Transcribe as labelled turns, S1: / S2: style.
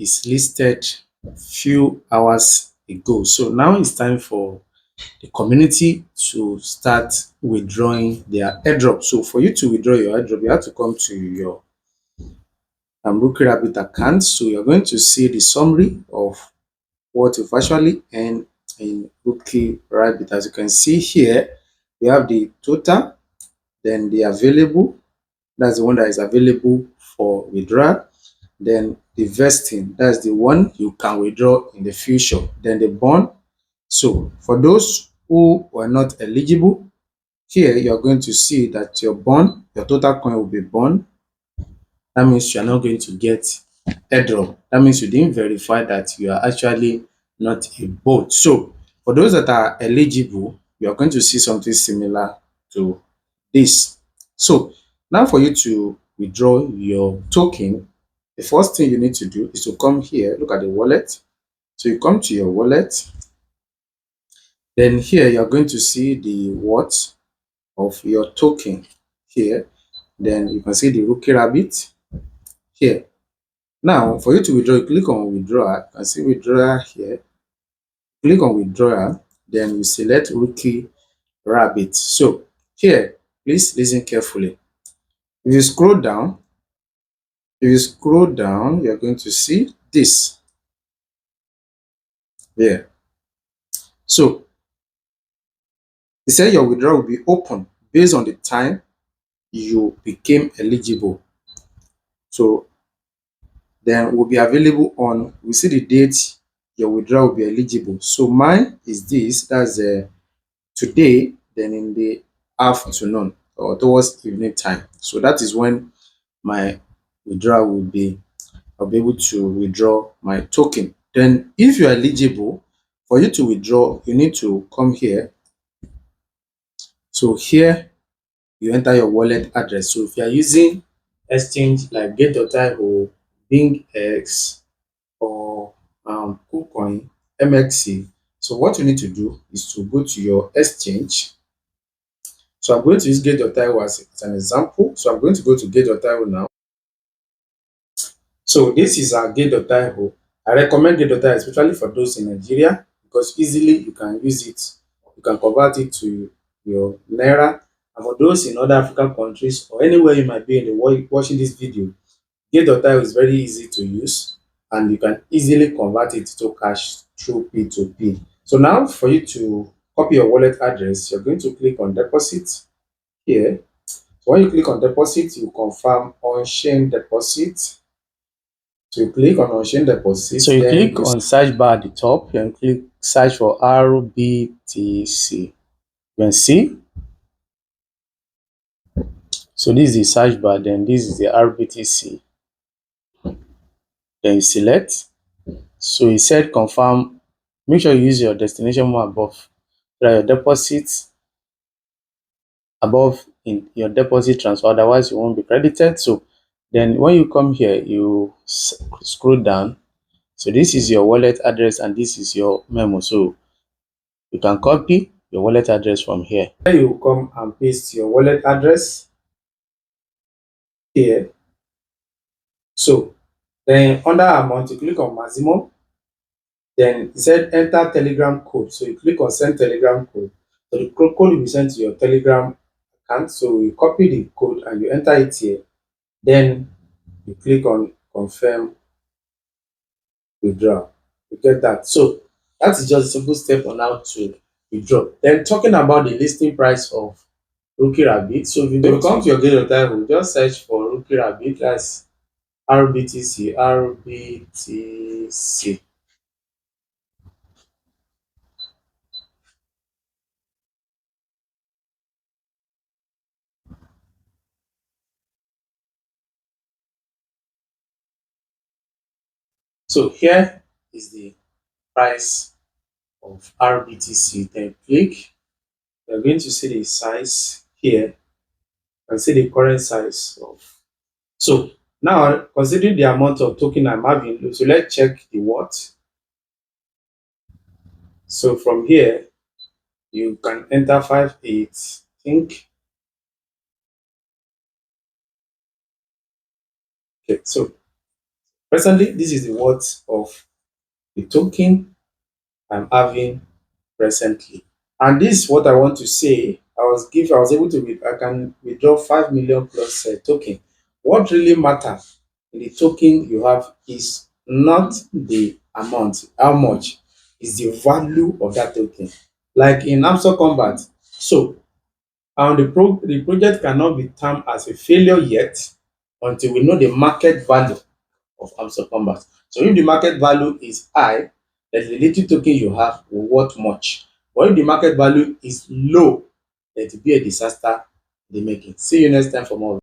S1: is listed few hours ago. So now it's time for the community to start withdrawing their airdrop. So for you to withdraw your airdrop, you have to come to your Rookie Rabbit account. So you're going to see the summary of what you've actually earned in Rookie Rabbit. As you can see here, we have the total, then the available. That's the one that is available for withdrawal. Then the vesting, that's the one you can withdraw in the future. Then the bond. So for those who were not eligible, here you're going to see that your bond, your total coin will be bond. That means you are not going to get airdrop. That means you didn't verify that you are actually not a bot. So for those that are eligible, you are going to see something similar to this. So now for you to withdraw your token, the first thing you need to do is to come here, look at the wallet. So you come to your wallet, then here you're going to see the worth of your token here. Then you can see the Rookie Rabbit here. Now, for you to withdraw, you click on withdraw. You can see withdrawal here. Click on withdrawal, then you select Rookie Rabbit. So here, please listen carefully. If you scroll down, you're going to see this here. So it said your withdrawal will be open based on the time you became eligible. So then will be available on, we see the date your withdrawal will be eligible. So mine is this, that's today, then in the afternoon or towards evening time. So that is when my withdrawal will be, I'll be able to withdraw my token. Then if you're eligible, for you to withdraw, you need to come here. So here you enter your wallet address. So if you are using exchange like Get.io, BingX, or KuCoin, MXC, so what you need to do is to go to your exchange. So I'm going to use Get.io as an example. So I'm going to go to Get.io now. So this is our Get.io. I recommend Get.io especially for those in Nigeria because easily you can use it. You can convert it to your Naira. And for those in other African countries or anywhere you might be in the world watching this video, Get.io is very easy to use and you can easily convert it to cash through P2P. So now for you to copy your wallet address, you're going to click on deposit here. So when you click on deposit, you confirm on-chain deposit. So you click on on-chain deposit. So you click on search bar at the top and click search for RBTC. You can see. So this is the search bar, then this is the RBTC. Then you select. So it said confirm. Make sure you use your destination more above. So that your deposit above in your deposit transfer, otherwise you won't be credited. So then when you come here, you scroll down. So this is your wallet address and this is your memo. So you can copy your wallet address from here. Then you come and paste your wallet address here. So then under amount, you click on maximum. Then it said enter Telegram code. So you click on send Telegram code. So the code will be sent to your Telegram account. So you copy the code and you enter it here. Then you click on confirm withdraw. You get that. So that is just a simple step on how to withdraw. Then talking about the listing price of Rookie Rabbit. So if you come to your Get.io, just search for Rookie Rabbit. That's RBTC. RBTC. So here is the price of RBTC. Then click. You're going to see the size here and see the current size of. So now considering the amount of token I'm having, so let's check the what. So from here, you can enter 58, think. Okay, so Presently, this is the worth of the token I'm having presently. And this is what I want to say. I was able to I can withdraw 5 million plus token. What really matters in the token you have is not the amount, how much is the value of that token. Like in Amstel Combat. So the project cannot be termed as a failure yet until we know the market value of Amstel Combat. So if the market value is high, then the little token you have will worth much. But if the market value is low, then it will be a disaster in the making. See you next time for more.